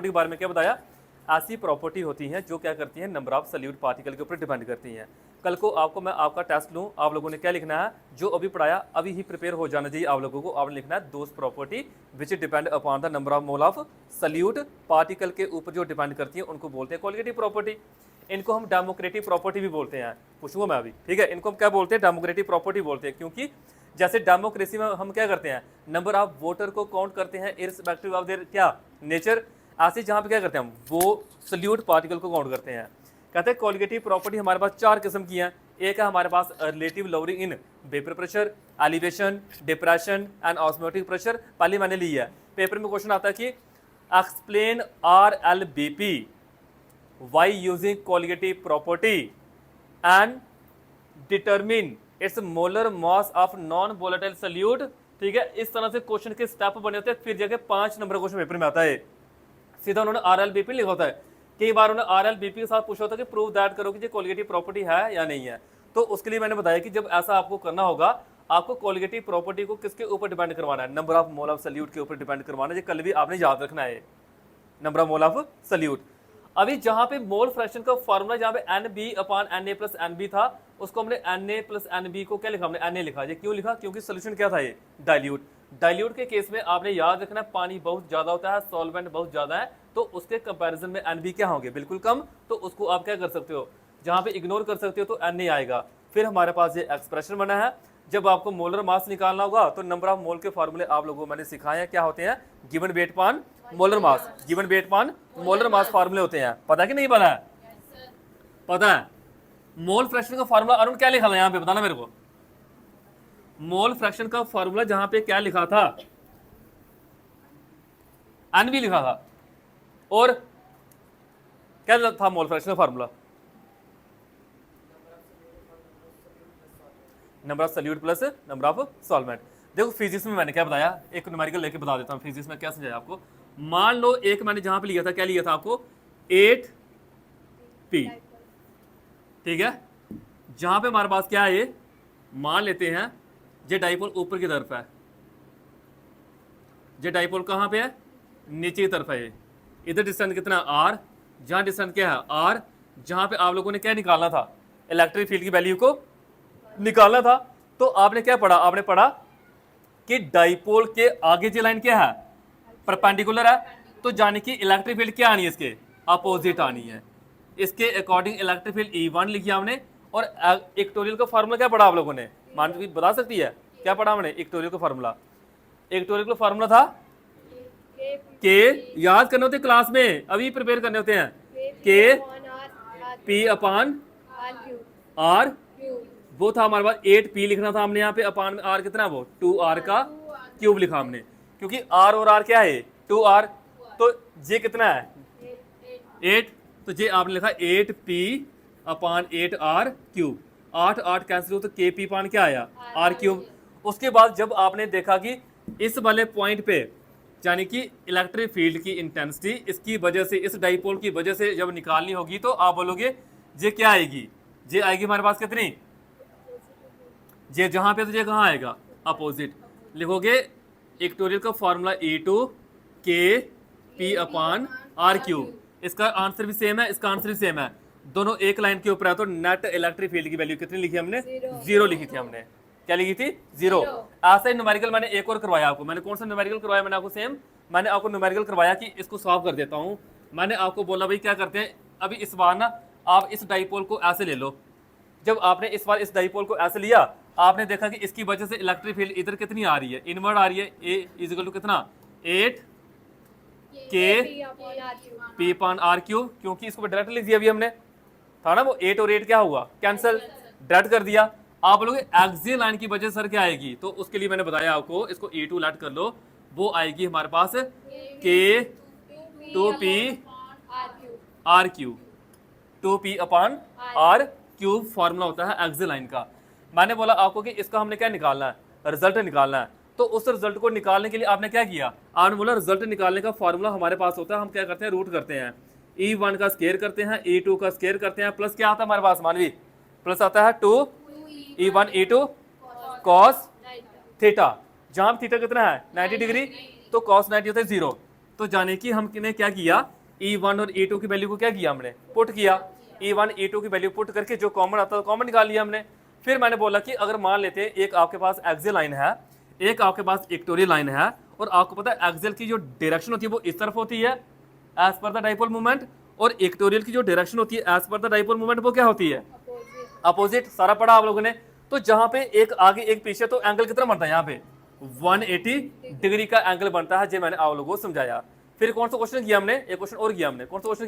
के बारे में क्या बताया, ऐसी प्रॉपर्टी होती हैं जो क्या करती हैं, नंबर ऑफ सल्यूट पार्टिकल के ऊपर डिपेंड करती हैं। कल को आपको मैं आपका टेस्ट लूँ, आप लोगों ने क्या लिखना है, जो अभी पढ़ाया अभी ही प्रिपेयर हो जाना चाहिए आप लोगों को। आपने लिखना है दोस्त property which depend upon the number of mole of solute particle के ऊपर जो डिपेंड करती है उनको बोलते हैं कोलिगेटिव प्रॉपर्टी। इनको हम डेमोक्रेटिक प्रॉपर्टी भी बोलते हैं, पूछूंगा मैं अभी, ठीक है। इनको हम क्या बोलते हैं, डेमोक्रेटिक प्रॉपर्टी बोलते हैं, क्योंकि जैसे डेमोक्रेसी में हम क्या करते हैं, नंबर ऑफ वोटर को काउंट करते हैं इररिस्पेक्टिव ऑफ देयर क्या नेचर, ऐसे जहाँ पे क्या करते हैं हम वो सल्यूट पार्टिकल को काउंट करते हैं। कहते हैं कोलिगेटिव प्रॉपर्टी हमारे पास 4 किस्म की हैं। एक है हमारे पास relative lowering in vapour pressure, elevation, depression and osmotic pressure. पहले मैंने ली है, पेपर में क्वेश्चन आता है कि explain RLBP why using colligative property and determine its molar mass of non volatile solute. ठीक है, इस तरह से क्वेश्चन के स्टेप बने होते हैं, फिर जाके 5 नंबर क्वेश्चन पेपर में आता है। सीधा उन्होंने RLBP लिखा होता है। कई बार उन्होंने RLBP के साथ पूछा होता है कि प्रूव दैट करो कि ये कोलिगेटिव प्रॉपर्टी है या नहीं है। तो उसके लिए मैंने बताया कि जब ऐसा आपको करना होगा, आपको कोलिगेटिव प्रॉपर्टी को किसके ऊपर डिपेंड करवाना है, number of mole of solute के ऊपर डिपेंड करवाना है। ये कल भी आपने याद रखना है, number of mole of solute. अभी जहां पे मोल फ्रैक्शन का फॉर्मूला जहां पे NB upon Na plus NB था, उसको हमने Na प्लस NB को क्या लिखा, हमने Na लिखा। ये क्यों लिखा, क्योंकि सोल्यूशन क्या था, ये डाइल्यूट। डाइल्यूट के केस में आपने याद रखना है पानी बहुत ज्यादा होता है, सॉल्वेंट बहुत ज्यादा है, तो उसके कंपैरिजन में NB क्या होंगे, बिल्कुल कम। तो उसको आप क्या कर सकते हो, जहां पे इग्नोर कर सकते हो तो Na आएगा। फिर हमारे पास ये एक्सप्रेशन बना है, जब आपको मोलर मास निकालना होगा तो नंबर ऑफ मोल के फॉर्मूले आप लोगों को मैंने सिखाए हैं, क्या होते हैं, गिवन वेट पान मोलर मास, गिवन वेट पान मोलर मास फार्मूले होते हैं। पता है कि नहीं पता है, पता है। मोल फ्रैक्शन का फार्मूला अरुण क्या लिखा था यहाँ पे, बताना मेरे को। मोल फ्रैक्शन का फार्मूला जहां पे क्या लिखा था, NB लिखा था, और क्या था मोल फ्रैक्शन का formula, number of solute plus number of solvent. देखो फिजिक्स में मैंने क्या बताया, एक न्यूमेरिकल लेके बता देता हूँ फिजिक्स में क्या समझाया आपको। मान लो एक मैंने जहां पे लिया था, क्या लिया था आपको, 8P, ठीक है। जहां पे हमारे पास क्या है, ये मान लेते हैं ये डाइपोल ऊपर की तरफ है, ये डाइपोल कहां पे है, नीचे की तरफ है। ये इधर डिस्टेंस कितना R, जहां डिस्टेंस क्या है R, जहां पे आप लोगों ने क्या निकालना था, इलेक्ट्रिक फील्ड की वैल्यू को निकालना था। तो आपने क्या पढ़ा, आपने पढ़ा कि डाइपोल के आगे जो लाइन क्या है, परपेंडिकुलर है, तो जाने की इलेक्ट्रिक फील्ड क्या आनी है, इसके अपोजिट आनी है। इसके अकॉर्डिंग इलेक्ट्रिक फील्ड E1 लिखी हमने। और इक्वेटोरियल का फार्मूला क्या पढ़ा आप लोगों ने, मान बता सकती है क्या पढ़ा हमने, इक्वेटोरियल का फार्मूला, इक्वेटोरियल का फार्मूला था के, याद करने होते क्लास में, अभी प्रिपेयर करने होते हैं, के P अपॉन R, वो था हमारे पास 8P लिखना था हमने यहाँ पे, अपान में R कितना है, वो 2R का क्यूब लिखा हमने, क्योंकि R और R क्या है, 2R, तो ये कितना है 8, तो ये आपने लिखा 8P अपान 8R क्यूब, 8 8 कैंसिल हो तो KP पान क्या आया, R क्यूब। उसके बाद जब आपने देखा कि इस वाले पॉइंट पे यानी कि इलेक्ट्रिक फील्ड की इंटेंसिटी इसकी वजह से, इस डाइपोल की वजह से जब निकालनी होगी, तो आप बोलोगे ये क्या आएगी, ये आएगी हमारे पास कितनी, ये जहां पे, तो ये कहाँ आएगा, अपोजिट। लिखोगे इक्वेटोरियल का फॉर्मूला E2 KP अपान R क्यूब। इसका आंसर भी सेम है, इसका आंसर भी सेम है, दोनों एक लाइन के ऊपर है। तो नेट इलेक्ट्रिक फील्ड की वैल्यू कितनी लिखी हमने, 0 लिखी थी हमने, क्या लिखी थी, 0। ऐसा ही न्यूमेरिकल मैंने एक और करवाया आपको, मैंने कौन सा न्यूमेरिकल करवाया, मैंने आपको सेम, मैंने आपको न्यूमेरिकल करवाया कि इसको सॉल्व कर देता हूँ। मैंने आपको बोला भाई क्या करते हैं, अभी इस बार ना आप इस डाइपोल को ऐसे ले लो। जब आपने इस बार इस डाइपोल को ऐसे लिया, आपने देखा कि इसकी वजह से इलेक्ट्रिक फील्ड इधर कितनी आ रही है, इनवर्ड आ रही है, A इक्वल टू कितना 8K P upon R cube, क्योंकि इसको डायरेक्ट लिख दिया अभी हमने, था ना वो 8 और 8 क्या हुआ, कैंसिल, डायरेक्ट कर दिया। आप लोग एक्सियल लाइन की वजह सर क्या आएगी, तो उसके लिए मैंने बताया आपको, इसको E2 लेट कर लो, वो आएगी हमारे पास K2P R cube, 2P upon R cube formula होता है एक्सियल लाइन का। मैंने बोला आपको कि इसका हमने क्या निकालना है, रिजल्ट निकालना है। तो उस रिजल्ट को निकालने के लिए आपने क्या किया, आपने बोला रिजल्ट निकालने का फॉर्मूला हमारे पास होता है, हम क्या करते हैं, रूट करते हैं, E1 का स्केयर करते हैं, E2 का स्केयर करते हैं, प्लस क्या आता है हमारे पास मानवी, प्लस आता है 2 E1 E2 कॉस थीटा, जहां थीटा कितना है 90 डिग्री, तो कॉस 90 होता है 0। तो जाने कि हमने क्या किया, E1 और E2 की वैल्यू को क्या किया, हमने पुट किया। E1 E2 की वैल्यू पुट करके जो कॉमन आता है कॉमन निकाल लिया हमने। फिर मैंने बोला कि अगर मान लेते हैं एक आपके पास एक्सियल लाइन है, एक आपके पास इक्वेटोरियल लाइन है, और आपको पता है एक्सियल की जो डायरेक्शन होती है वो इस तरफ होती है as per the dipole moment, और इक्वेटोरियल की जो डायरेक्शन होती है as per the dipole moment वो क्या होती है, अपोजिट। सारा पढ़ा आप लोगों ने। तो जहां पे एक आगे एक पीछे, तो एंगल कितना बनता है यहाँ पे 180 डिग्री का एंगल बनता है, जो मैंने आप लोगों को समझाया। फिर कौन सा क्वेश्चन किया हमने, एक क्वेश्चन और किया हमने, कौन सा क्वेश्चन